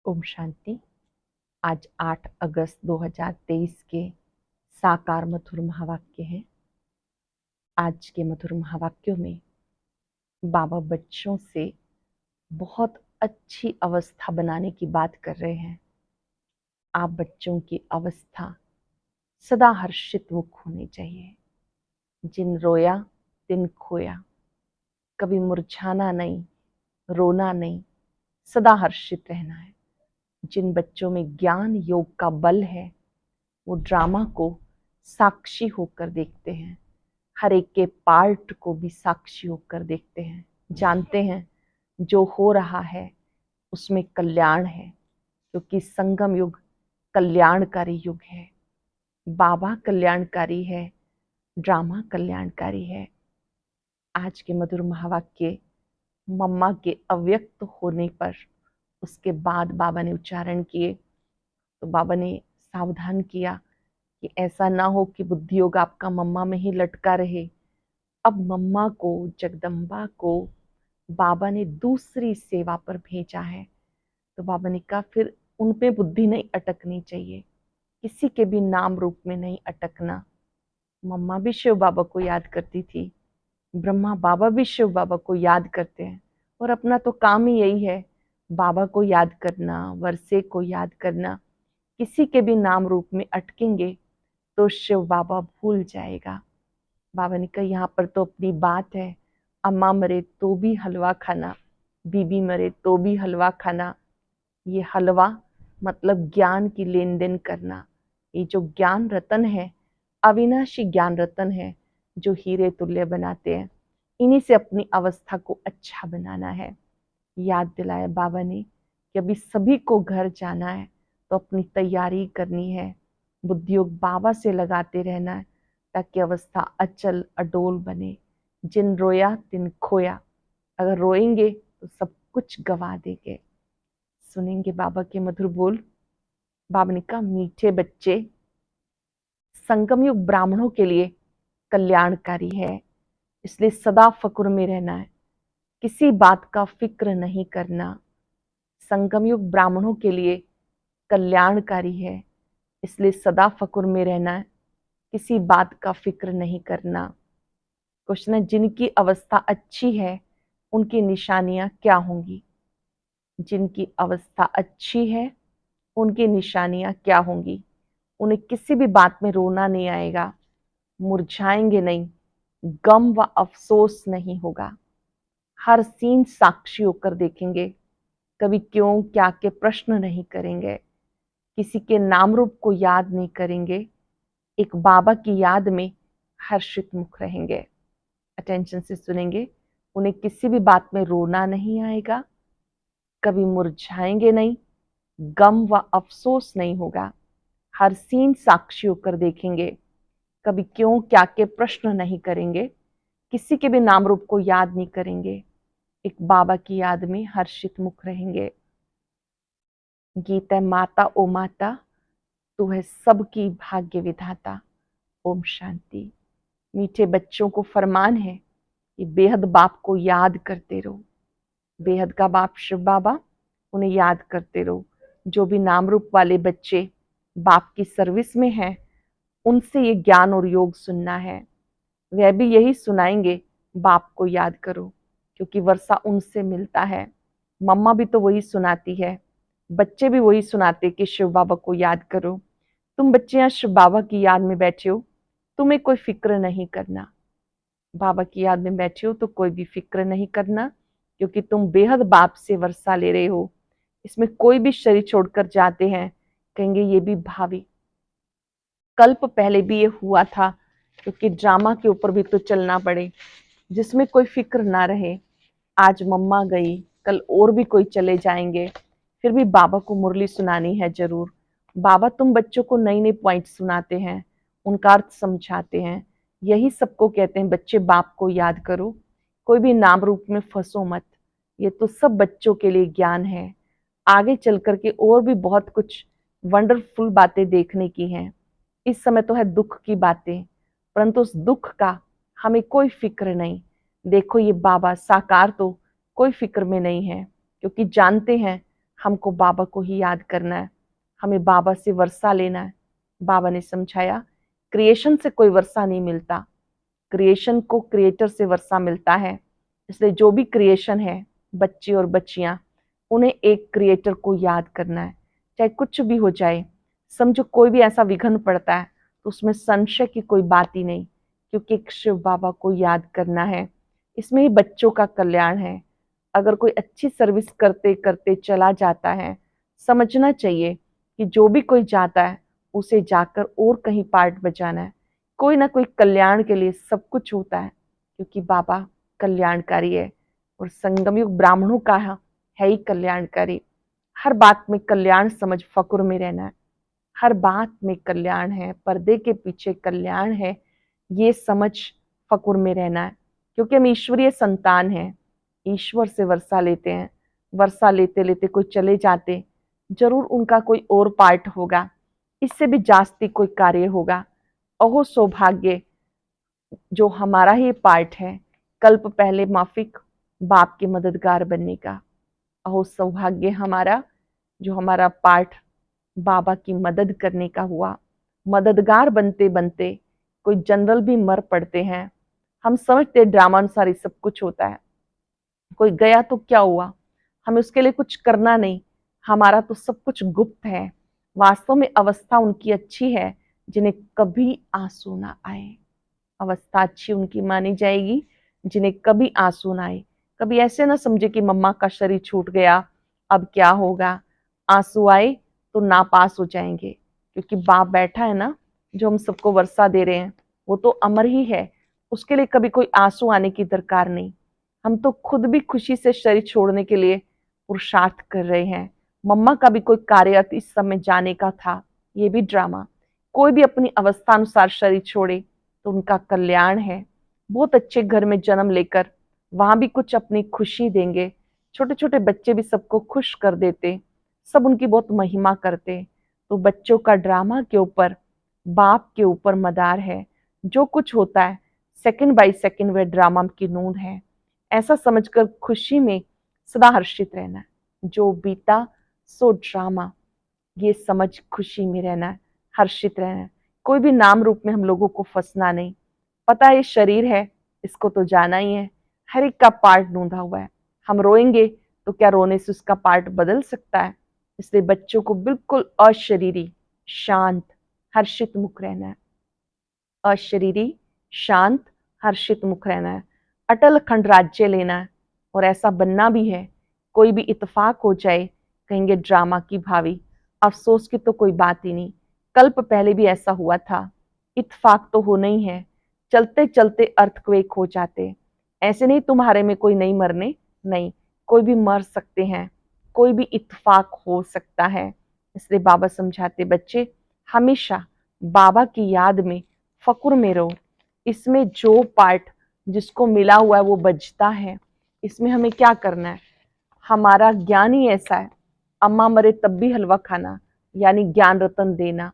ओम शांति। आज 8 अगस्त 2023 के साकार मधुर महावाक्य हैं। आज के मधुर महावाक्यों में बाबा बच्चों से बहुत अच्छी अवस्था बनाने की बात कर रहे हैं। आप बच्चों की अवस्था सदा हर्षित मुख होनी चाहिए। जिन रोया तिन खोया, कभी मुरझाना नहीं, रोना नहीं, सदा हर्षित रहना है। जिन बच्चों में ज्ञान योग का बल है वो ड्रामा को साक्षी होकर देखते हैं, हर एक के पार्ट को भी साक्षी होकर देखते हैं, जानते हैं जो हो रहा है उसमें कल्याण है, क्योंकि संगम युग कल्याणकारी युग है। बाबा कल्याणकारी है, ड्रामा कल्याणकारी है। आज के मधुर महावाक्य मम्मा के अव्यक्त होने पर उसके बाद बाबा ने उच्चारण किए, तो बाबा ने सावधान किया कि ऐसा ना हो कि बुद्धि योग आपका मम्मा में ही लटका रहे। अब मम्मा को, जगदम्बा को बाबा ने दूसरी सेवा पर भेजा है, तो बाबा ने कहा फिर उन पे बुद्धि नहीं अटकनी चाहिए, किसी के भी नाम रूप में नहीं अटकना। मम्मा भी शिव बाबा को याद करती थी, ब्रह्मा बाबा भी शिव बाबा को याद करते हैं, और अपना तो काम ही यही है, बाबा को याद करना, वर्षे को याद करना। किसी के भी नाम रूप में अटकेंगे तो शिव बाबा भूल जाएगा। बाबा ने कहा यहाँ पर तो अपनी बात है, अम्मा मरे तो भी हलवा खाना, बीबी मरे तो भी हलवा खाना। ये हलवा मतलब ज्ञान की लेन देन करना। ये जो ज्ञान रतन है, अविनाशी ज्ञान रतन है, जो हीरे तुल्य बनाते हैं, इन्हीं से अपनी अवस्था को अच्छा बनाना है। याद दिलाया बाबा ने कि अभी सभी को घर जाना है, तो अपनी तैयारी करनी है, बुद्धि योग बाबा से लगाते रहना है, ताकि अवस्था अचल अडोल बने। जिन रोया तिन खोया, अगर रोएंगे तो सब कुछ गवा देंगे। सुनेंगे बाबा के मधुर बोल। बाबा ने कहा मीठे बच्चे, संगम युग ब्राह्मणों के लिए कल्याणकारी है, इसलिए सदा फक्र में रहना है, किसी बात का फिक्र नहीं करना। संगम युग ब्राह्मणों के लिए कल्याणकारी है, इसलिए सदा फक्र में रहना है, किसी बात का फिक्र नहीं करना। क्वेश्चन है, जिनकी अवस्था अच्छी है उनकी निशानियां क्या होंगी? जिनकी अवस्था अच्छी है उनकी निशानियां क्या होंगी? उन्हें किसी भी बात में रोना नहीं आएगा, मुरझाएंगे नहीं, गम व अफसोस नहीं होगा, हर सीन साक्षी होकर देखेंगे, कभी क्यों क्या के प्रश्न नहीं करेंगे, किसी के नाम रूप को याद नहीं करेंगे, एक बाबा की याद में हर्षित मुख रहेंगे। अटेंशन से सुनेंगे। उन्हें किसी भी बात में रोना नहीं आएगा, कभी मुरझाएंगे नहीं, गम व अफसोस नहीं होगा, हर सीन साक्षी होकर देखेंगे, कभी क्यों क्या के प्रश्न नहीं करेंगे, किसी के भी नाम रूप को याद नहीं करेंगे, एक बाबा की याद में हर्षित मुख रहेंगे। गीत है, माता ओ माता तू है सबकी भाग्य विधाता। ओम शांति। मीठे बच्चों को फरमान है कि बेहद बाप को याद करते रहो। बेहद का बाप शिव बाबा, उन्हें याद करते रहो। जो भी नाम रूप वाले बच्चे बाप की सर्विस में हैं, उनसे ये ज्ञान और योग सुनना है। वह भी यही सुनाएंगे, बाप को याद करो, क्योंकि वर्षा उनसे मिलता है। मम्मा भी तो वही सुनाती है, बच्चे भी वही सुनाते कि शिव बाबा को याद करो। तुम बच्चे यहाँ शिव बाबा की याद में बैठे हो, तुम्हें कोई फिक्र नहीं करना। बाबा की याद में बैठे हो तो कोई भी फिक्र नहीं करना, क्योंकि तुम बेहद बाप से वर्षा ले रहे हो। इसमें कोई भी शरीर छोड़कर जाते हैं, कहेंगे ये भी भावी। कल्प पहले भी ये हुआ था, क्योंकि ड्रामा के ऊपर भी तो चलना पड़े, जिसमें कोई फिक्र ना रहे। आज मम्मा गई, कल और भी कोई चले जाएंगे, फिर भी बाबा को मुरली सुनानी है जरूर। बाबा तुम बच्चों को नई नई पॉइंट सुनाते हैं, उनका अर्थ समझाते हैं। यही सबको कहते हैं बच्चे बाप को याद करो, कोई भी नाम रूप में फंसो मत। ये तो सब बच्चों के लिए ज्ञान है, आगे चल करके और भी बहुत कुछ वंडरफुल बातें देखने की हैं। इस समय तो है दुख की बातें, परंतु उस दुख का हमें कोई फिक्र नहीं। देखो ये बाबा साकार तो कोई फिक्र में नहीं है, क्योंकि जानते हैं हमको बाबा को ही याद करना है, हमें बाबा से वर्षा लेना है। बाबा ने समझाया क्रिएशन से कोई वर्षा नहीं मिलता, क्रिएशन को क्रिएटर से वर्षा मिलता है। इसलिए जो भी क्रिएशन है, बच्चे और बच्चियां, उन्हें एक क्रिएटर को याद करना है, चाहे कुछ भी हो जाए। समझो कोई भी ऐसा विघ्न पड़ता है तो उसमें संशय की कोई बात ही नहीं, क्योंकि एक शिव बाबा को याद करना है। इसमें ही बच्चों का कल्याण है। अगर कोई अच्छी सर्विस करते करते चला जाता है, समझना चाहिए कि जो भी कोई जाता है उसे जाकर और कहीं पार्ट बजाना है। कोई ना कोई कल्याण के लिए सब कुछ होता है, क्योंकि बाबा कल्याणकारी है और संगम युग ब्राह्मणों का है ही कल्याणकारी। हर बात में कल्याण समझ फक्र में रहना है। हर बात में कल्याण है, पर्दे के पीछे कल्याण है, ये समझ फक्र में रहना है। क्योंकि हम ईश्वरीय संतान हैं, ईश्वर से वर्षा लेते हैं। वर्षा लेते लेते कोई चले जाते, जरूर उनका कोई और पार्ट होगा, इससे भी जास्ती कोई कार्य होगा। अहो सौभाग्य जो हमारा ही पार्ट है, कल्प पहले माफिक बाप के मददगार बनने का। अहो सौभाग्य हमारा जो हमारा पार्ट बाबा की मदद करने का हुआ। मददगार बनते बनते कोई जनरल भी मर पड़ते हैं। हम समझते ड्रामा अनुसार ही सब कुछ होता है, कोई गया तो क्या हुआ, हमें उसके लिए कुछ करना नहीं, हमारा तो सब कुछ गुप्त है। वास्तव में अवस्था उनकी अच्छी है जिन्हें कभी आंसू ना आए। अवस्था अच्छी उनकी मानी जाएगी जिन्हें कभी आंसू ना आए। कभी ऐसे ना समझे कि मम्मा का शरीर छूट गया, अब क्या होगा। आंसू आए तो नापास हो जाएंगे, क्योंकि बाप बैठा है ना, जो हम सबको वर्षा दे रहे हैं, वो तो अमर ही है। उसके लिए कभी कोई आंसू आने की दरकार नहीं। हम तो खुद भी खुशी से शरीर छोड़ने के लिए पुरुषार्थ कर रहे हैं। मम्मा का भी कोई कार्य इस समय जाने का था, ये भी ड्रामा। कोई भी अपनी अवस्था अनुसार शरीर छोड़े तो उनका कल्याण है। बहुत अच्छे घर में जन्म लेकर वहां भी कुछ अपनी खुशी देंगे। छोटे छोटे बच्चे भी सबको खुश कर देते, सब उनकी बहुत महिमा करते। तो बच्चों का ड्रामा के ऊपर बाप के ऊपर मदार है। जो कुछ होता है सेकंड बाय सेकंड वह ड्रामा की नूंद है। ऐसा समझकर खुशी में सदा हर्षित रहना। जो बीता सो ड्रामा, ये समझ खुशी में रहना, हर्षित रहना। कोई भी नाम रूप में हम लोगों को फंसना नहीं। पता है ये शरीर है, इसको तो जाना ही है। हर एक का पार्ट ढूंढा हुआ है। हम रोएंगे तो क्या रोने से उसका पार्ट बदल सकता है। इसलिए बच्चों को बिल्कुल अशरीरी, शांत, हर्षित मुख रहना है। अशरीरी, शांत, हर्षित मुख रहना है। अटल अखंड राज्य लेना है और ऐसा बनना भी है। कोई भी इत्तेफाक हो जाए, कहेंगे ड्रामा की भावी। अफसोस की तो कोई बात ही नहीं, कल्प पहले भी ऐसा हुआ था। इत्तेफाक तो होना ही है। चलते चलते अर्थक्वेक हो जाते। ऐसे नहीं तुम्हारे में कोई नहीं मरने, नहीं, कोई भी मर सकते हैं, कोई भी इत्तेफाक हो सकता है। इसलिए बाबा समझाते बच्चे हमेशा बाबा की याद में फक्र में रहो। इसमें जो पार्ट जिसको मिला हुआ है वो बजता है। इसमें हमें क्या करना है, हमारा ज्ञान ही ऐसा है। अम्मा मरे तब भी हलवा खाना, यानी ज्ञान रतन देना।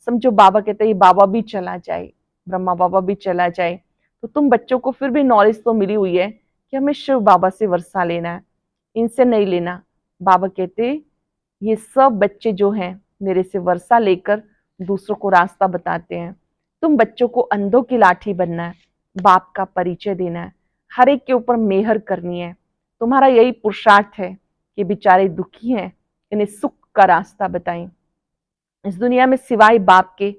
समझो बाबा कहते हैं बाबा भी चला जाए, ब्रह्मा बाबा भी चला जाए, तो तुम बच्चों को फिर भी नॉलेज तो मिली हुई है कि हमें शिव बाबा से वर्षा लेना है, इनसे नहीं लेना। बाबा कहते ये सब बच्चे जो हैं मेरे से वर्षा लेकर दूसरों को रास्ता बताते हैं। तुम बच्चों को अंधों की लाठी बनना है, बाप का परिचय देना है, हर एक के ऊपर मेहर करनी है। तुम्हारा यही पुरुषार्थ है कि बेचारे दुखी हैं, इन्हें सुख का रास्ता बताएं। इस दुनिया में सिवाय बाप के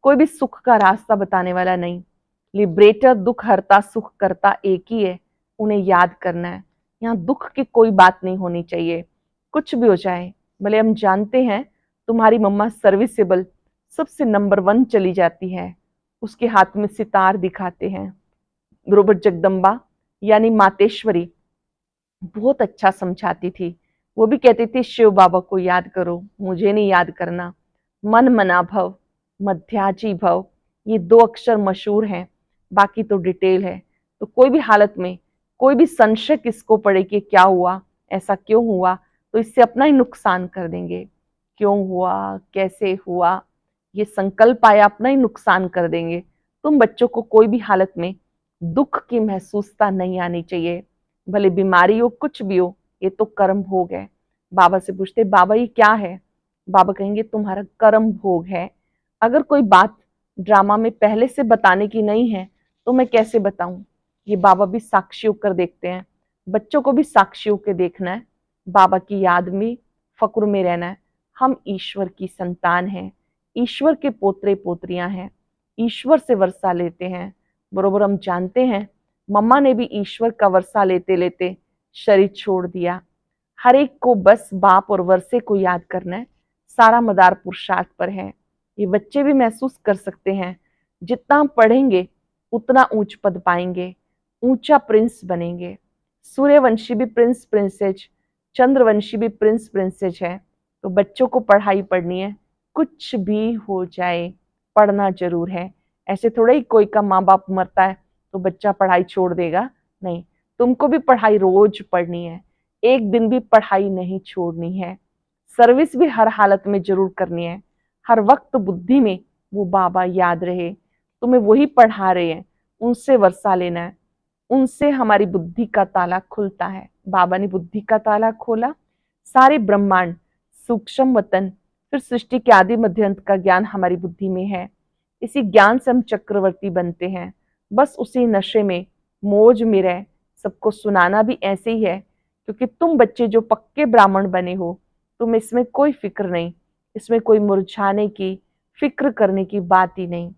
कोई भी सुख का रास्ता बताने वाला नहीं। लिबरेटर, दुख हरता, सुख करता एक ही है, उन्हें याद करना है। यहाँ दुख की कोई बात नहीं होनी चाहिए। कुछ भी हो जाए, भले हम जानते हैं तुम्हारी मम्मा सर्विसेबल सबसे नंबर 1 चली जाती है, उसके हाथ में सितार दिखाते हैं। बरोबर जगदम्बा यानी मातेश्वरी बहुत अच्छा समझाती थी। वो भी कहती थी शिव बाबा को याद करो, मुझे नहीं याद करना। मन मना भव, मध्याजी भव, ये 2 अक्षर मशहूर हैं, बाकी तो डिटेल है। तो कोई भी हालत में कोई भी संशय किसको पड़े कि क्या हुआ, ऐसा क्यों हुआ, तो इससे अपना ही नुकसान कर देंगे। क्यों हुआ, कैसे हुआ, ये संकल्प आया, अपना ही नुकसान कर देंगे। तुम बच्चों को कोई भी हालत में दुख की महसूसता नहीं आनी चाहिए। भले बीमारी हो, कुछ भी हो, ये तो कर्म भोग है। बाबा से पूछते बाबा ये क्या है? बाबा कहेंगे तुम्हारा कर्म भोग है। अगर कोई बात ड्रामा में पहले से बताने की नहीं है तो मैं कैसे बताऊं? ये बाबा भी साक्षी होकर देखते हैं। बच्चों को भी साक्षी होकर देखना है, बाबा की याद में फक्र में रहना है। हम ईश्वर की संतान हैं, ईश्वर के पोतरे पोतरियां हैं, ईश्वर से वर्षा लेते हैं। बरोबर हम जानते हैं मम्मा ने भी ईश्वर का वर्षा लेते लेते शरीर छोड़ दिया। हर एक को बस बाप और वर्षे को याद करना है, सारा मदार पुरुषार्थ पर है। ये बच्चे भी महसूस कर सकते हैं जितना हम पढ़ेंगे उतना ऊंच पद पाएंगे, ऊंचा प्रिंस बनेंगे। सूर्यवंशी भी प्रिंस प्रिंसेज, चंद्रवंशी भी प्रिंस प्रिंसेज है। तो बच्चों को पढ़ाई पढ़नी है, कुछ भी हो जाए पढ़ना जरूर है। ऐसे थोड़ा ही कोई का माँ बाप मरता है तो बच्चा पढ़ाई छोड़ देगा, नहीं, तुमको भी पढ़ाई रोज पढ़नी है, एक दिन भी पढ़ाई नहीं छोड़नी है। सर्विस भी हर हालत में जरूर करनी है। हर वक्त बुद्धि में वो बाबा याद रहे, तुम्हें वही पढ़ा रहे हैं, उनसे वर्षा लेना है। उनसे हमारी बुद्धि का ताला खुलता है। बाबा ने बुद्धि का ताला खोला, सारे ब्रह्मांड, सूक्ष्म वतन, फिर सृष्टि के आदि मध्य अंत का ज्ञान हमारी बुद्धि में है। इसी ज्ञान से हम चक्रवर्ती बनते हैं। बस उसी नशे में मौज में रह, सबको सुनाना भी ऐसे ही है, क्योंकि तुम बच्चे जो पक्के ब्राह्मण बने हो, तुम इसमें कोई फिक्र नहीं, इसमें कोई मुरझाने की, फिक्र करने की बात ही नहीं।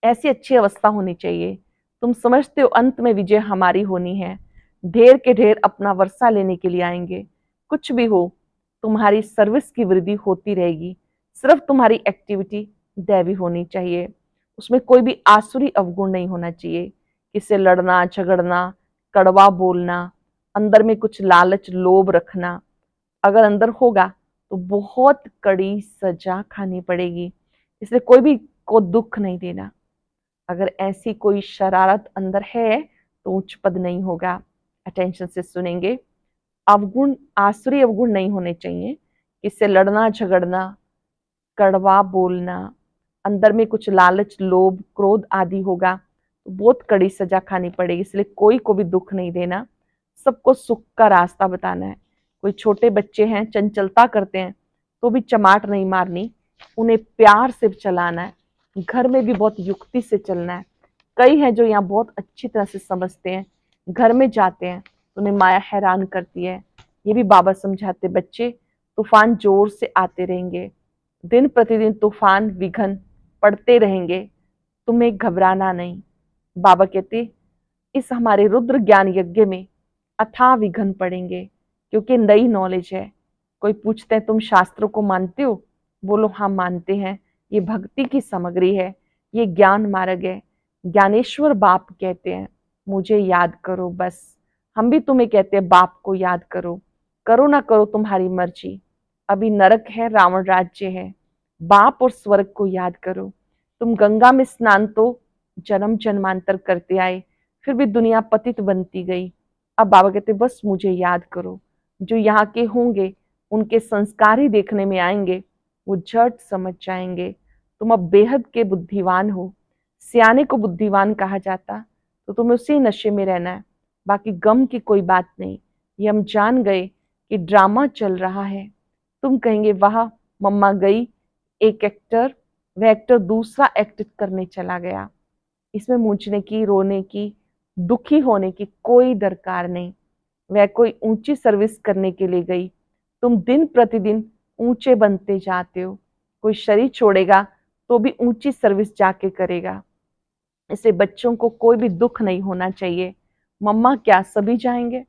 ऐसी अच्छी अवस्था होनी चाहिए। तुम समझते हो अंत में विजय हमारी होनी है। ढेर के ढेर अपना वर्षा लेने के लिए आएंगे। कुछ भी हो, तुम्हारी सर्विस की वृद्धि होती रहेगी। सिर्फ तुम्हारी एक्टिविटी दैवी होनी चाहिए, उसमें कोई भी आसुरी अवगुण नहीं होना चाहिए। किससे लड़ना झगड़ना, कड़वा बोलना, अंदर में कुछ लालच लोभ रखना अगर अंदर होगा तो बहुत कड़ी सजा खानी पड़ेगी। इसलिए कोई भी को दुख नहीं देना। अगर ऐसी कोई शरारत अंदर है तो उच्च पद नहीं होगा। अटेंशन से सुनेंगे। अवगुण, आसुरी अवगुण नहीं होने चाहिए। इससे लड़ना झगड़ना, कड़वा बोलना, अंदर में कुछ लालच लोभ क्रोध आदि होगा तो बहुत कड़ी सजा खानी पड़ेगी। इसलिए कोई को भी दुख नहीं देना, सबको सुख का रास्ता बताना है। कोई छोटे बच्चे हैं चंचलता करते हैं तो भी चमाट नहीं मारनी, उन्हें प्यार से चलाना है। घर में भी बहुत युक्ति से चलना है। कई हैं जो यहाँ बहुत अच्छी तरह से समझते हैं, घर में जाते हैं तो उन्हें माया हैरान करती है। ये भी बाबा समझाते, बच्चे तूफान जोर से आते रहेंगे, दिन प्रतिदिन तूफान विघ्न पड़ते रहेंगे, तुम्हें घबराना नहीं। बाबा कहते इस हमारे रुद्र ज्ञान यज्ञ में अथाह विघ्न पड़ेंगे, क्योंकि नई नॉलेज है। कोई पूछते हैं तुम शास्त्रों को मानते हो? बोलो हाँ मानते हैं, ये भक्ति की सामग्री है, ये ज्ञान मार्ग है। ज्ञानेश्वर बाप कहते हैं मुझे याद करो बस। हम भी तुम्हें कहते हैं बाप को याद करो, करो ना करो तुम्हारी मर्जी। अभी नरक है, रावण राज्य है, बाप और स्वर्ग को याद करो। तुम गंगा में स्नान तो जन्म जन्मांतर करते आए, फिर भी दुनिया पतित बनती गई। अब बाबा कहते बस मुझे याद करो। जो यहाँ के होंगे उनके संस्कार ही देखने में आएंगे, वो झट समझ जाएंगे तुम अब बेहद के बुद्धिवान हो। सियाने को बुद्धिवान कहा जाता, तो तुम्हें उसी नशे में रहना है, बाकी गम की कोई बात नहीं। ये हम जान गए कि ड्रामा चल रहा है। तुम कहेंगे वाह मम्मा गई, एक एक्टर, वह एक्टर दूसरा एक्ट करने चला गया। इसमें मूंझने की, रोने की, दुखी होने की कोई दरकार नहीं। वह कोई ऊंची सर्विस करने के लिए गई। तुम दिन प्रतिदिन ऊंचे बनते जाते हो। कोई शरीर छोड़ेगा तो भी ऊंची सर्विस जाके करेगा। इससे बच्चों को कोई भी दुख नहीं होना चाहिए। मम्मा क्या सभी जाएंगे?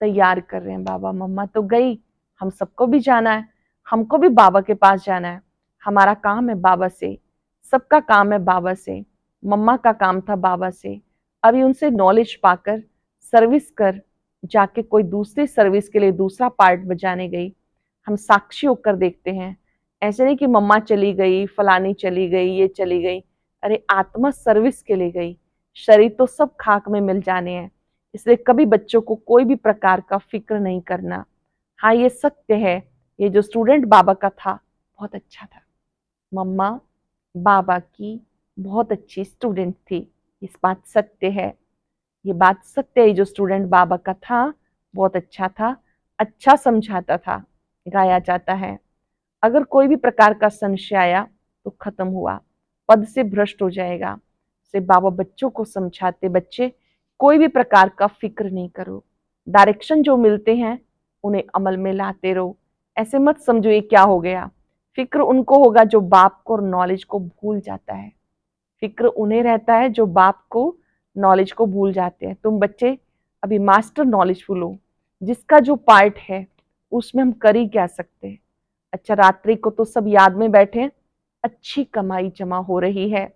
तैयार कर रहे हैं बाबा, मम्मा तो गई, हम सबको भी जाना है, हमको भी बाबा के पास जाना है। हमारा काम है बाबा से, सबका काम है बाबा से। मम्मा का काम था बाबा से। अभी उनसे नॉलेज पाकर सर्विस कर जाके कोई दूसरी सर्विस के लिए दूसरा पार्ट बजाने गई। हम साक्षी होकर देखते हैं। ऐसे नहीं कि मम्मा चली गई, फलानी चली गई, ये चली गई। अरे आत्मा सर्विस के लिए गई, शरीर तो सब खाक में मिल जाने हैं। इसलिए कभी बच्चों को कोई भी प्रकार का फिक्र नहीं करना। हाँ ये सत्य है, ये जो स्टूडेंट बाबा का था बहुत अच्छा था। मम्मा बाबा की बहुत अच्छी स्टूडेंट थी, इस बात सत्य है। ये बात सत्य है, जो स्टूडेंट बाबा का था बहुत अच्छा था। अच्छा समझाता था, गाया जाता है। अगर कोई भी प्रकार का संशय आया तो खत्म हुआ, पद से भ्रष्ट हो जाएगा। से बाबा बच्चों को समझाते, बच्चे कोई भी प्रकार का फिक्र नहीं करो, डायरेक्शन जो मिलते हैं उन्हें अमल में लाते रहो। ऐसे मत समझो ये क्या हो गया। फिक्र उनको होगा जो बाप को और नॉलेज को भूल जाता है। फिक्र उन्हें रहता है जो बाप को नॉलेज को भूल जाते हैं। तुम बच्चे अभी मास्टर नॉलेजफुल हो, जिसका जो पार्ट है उसमें हम कर ही क्या सकते हैं। अच्छा, रात्रि को तो सब याद में बैठे, अच्छी कमाई जमा हो रही है।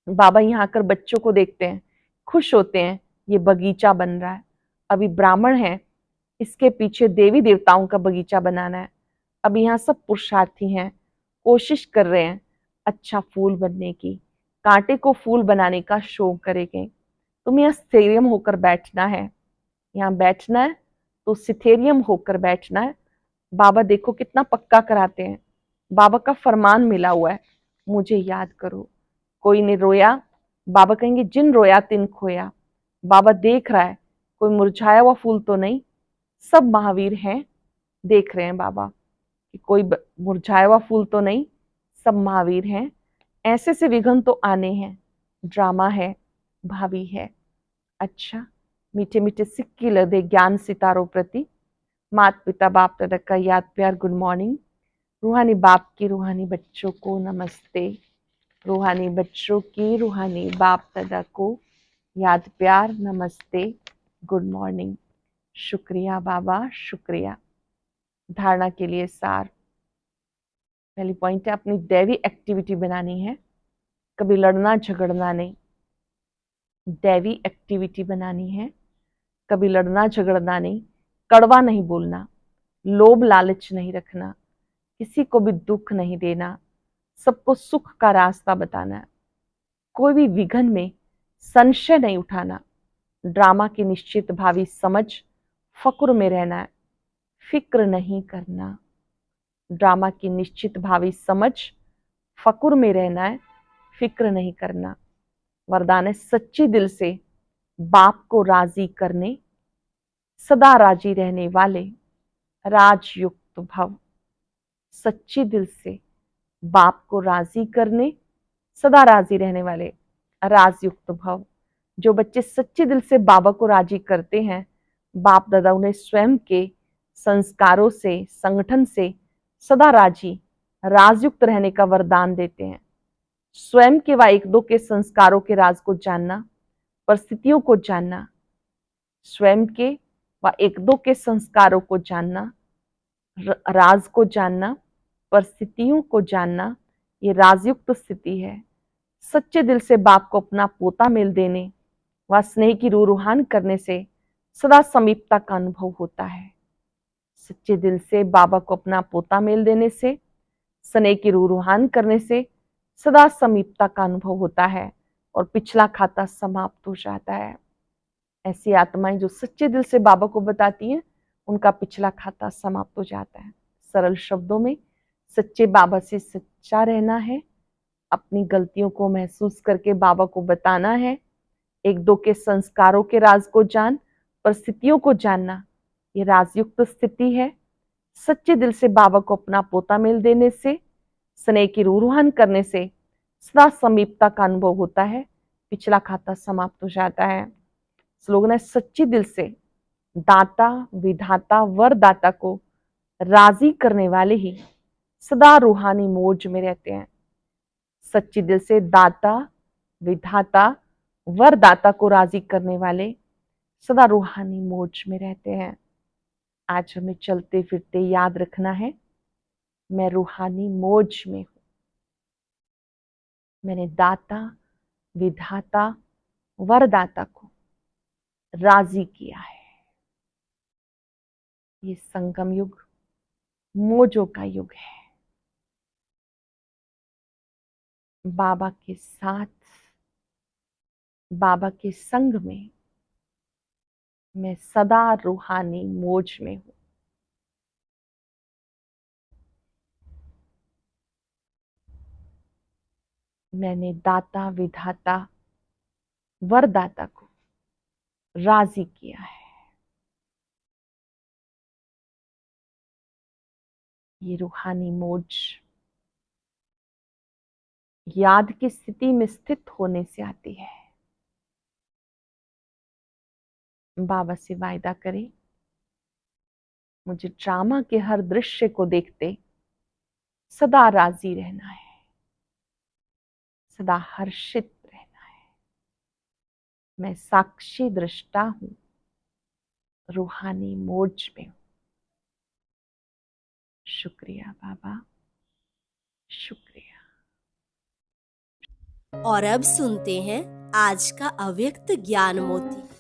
बाबा यहाँ आकर बच्चों को देखते हैं, खुश होते हैं, ये बगीचा बन रहा है। अभी ब्राह्मण है, इसके पीछे देवी देवताओं का बगीचा बनाना है। अब यहाँ सब पुरुषार्थी हैं, कोशिश कर रहे हैं अच्छा फूल बनने की, कांटे को फूल बनाने का शौक करेंगे। तुम्हें यहाँ स्थैर्य होकर बैठना है, यहाँ बैठना है तो सिथेरियम होकर बैठना है। बाबा देखो कितना पक्का कराते हैं। बाबा का फरमान मिला हुआ है, मुझे याद करो। कोई ने रोया, बाबा कहेंगे जिन रोया तिन खोया। बाबा देख रहा है, कोई मुरझाया हुआ फूल तो नहीं, सब महावीर हैं। देख रहे हैं बाबा कि कोई मुरझाया हुआ फूल तो नहीं, सब महावीर हैं। ऐसे से विघ्न तो आने हैं, ड्रामा है, भावी है। अच्छा, मीठे मीठे सिक्के लदे ज्ञान सितारों प्रति, माता पिता बाप दादा का याद प्यार गुड मॉर्निंग। रूहानी बाप की रूहानी बच्चों को नमस्ते। रूहानी बच्चों की रूहानी बाप दादा को याद प्यार नमस्ते, गुड मॉर्निंग। शुक्रिया बाबा, शुक्रिया। धारणा के लिए सार। पहली पॉइंट है, अपनी दैवी एक्टिविटी बनानी है, कभी लड़ना झगड़ना नहीं। दैवी एक्टिविटी बनानी है, कभी लड़ना झगड़ना नहीं, कड़वा नहीं बोलना, लोभ लालच नहीं रखना, किसी को भी दुख नहीं देना, सबको सुख का रास्ता बताना, कोई भी विघ्न में संशय नहीं उठाना, ड्रामा की निश्चित भावी समझ, फक्र में रहना है, फिक्र नहीं करना। ड्रामा की निश्चित भावी समझ, फक्र में रहना है, फिक्र नहीं करना। वरदान है, सच्चे दिल से बाप को राजी करने, सदा राजी रहने वाले राजयुक्त भव। सच्चे दिल से बाप को राजी करने, सदा राजी रहने वाले राजयुक्त भव। जो बच्चे सच्चे दिल से बाबा को राजी करते हैं, बाप दादा उन्हें स्वयं के संस्कारों से, संगठन से सदा राजी राजयुक्त रहने का वरदान देते हैं। स्वयं के व एक दो के संस्कारों के राज को जानना, परिस्थितियों को जानना, स्वयं के व एक दो के संस्कारों को जानना, राज को जानना, परिस्थितियों को जानना, ये राजयुक्त स्थिति है। सच्चे दिल से बाप को अपना पोता मेल देने व स्नेह की रूहान करने से सदा समीपता का अनुभव होता है। सच्चे दिल से बाबा को अपना पोता मेल देने से, स्नेह की रूहान करने से सदा समीपता का अनुभव होता है और पिछला खाता समाप्त हो जाता है। ऐसी आत्माएं जो सच्चे दिल से बाबा को बताती हैं, उनका पिछला खाता समाप्त हो जाता है। सरल शब्दों में, सच्चे बाबा से सच्चा रहना है, अपनी गलतियों को महसूस करके बाबा को बताना है, एक दो के संस्कारों के राज को जान, परिस्थितियों को जानना, ये राजयुक्त स्थिति है। सच्चे दिल से बाबा को अपना पोता मेल देने से, स्नेह की रूहान करने से सदा समीपता का अनुभव होता है, पिछला खाता समाप्त हो जाता है। स्लोगन है, सच्चे दिल से दाता विधाता वरदाता को राजी करने वाले ही सदा रूहानी मौज में रहते हैं। सच्चे दिल से दाता विधाता वरदाता को राजी करने वाले सदा रूहानी मौज में रहते हैं। आज हमें चलते फिरते याद रखना है, मैं रूहानी मौज में हूं। मैंने दाता विधाता वरदाता को राजी किया है। ये संगम युग मौजों का युग है। बाबा के साथ, बाबा के संग में मैं सदा रूहानी मौज में हूं। मैंने दाता विधाता वरदाता को राजी किया है। ये रूहानी मौज याद की स्थिति में स्थित होने से आती है। बाबा से वायदा करें, मुझे ड्रामा के हर दृश्य को देखते सदा राजी रहना है, सदा हर्षित रहना है। मैं साक्षी दृष्टा हूं, रूहानी मौज में हूं। शुक्रिया बाबा, शुक्रिया। और अब सुनते हैं आज का अव्यक्त ज्ञान मोती।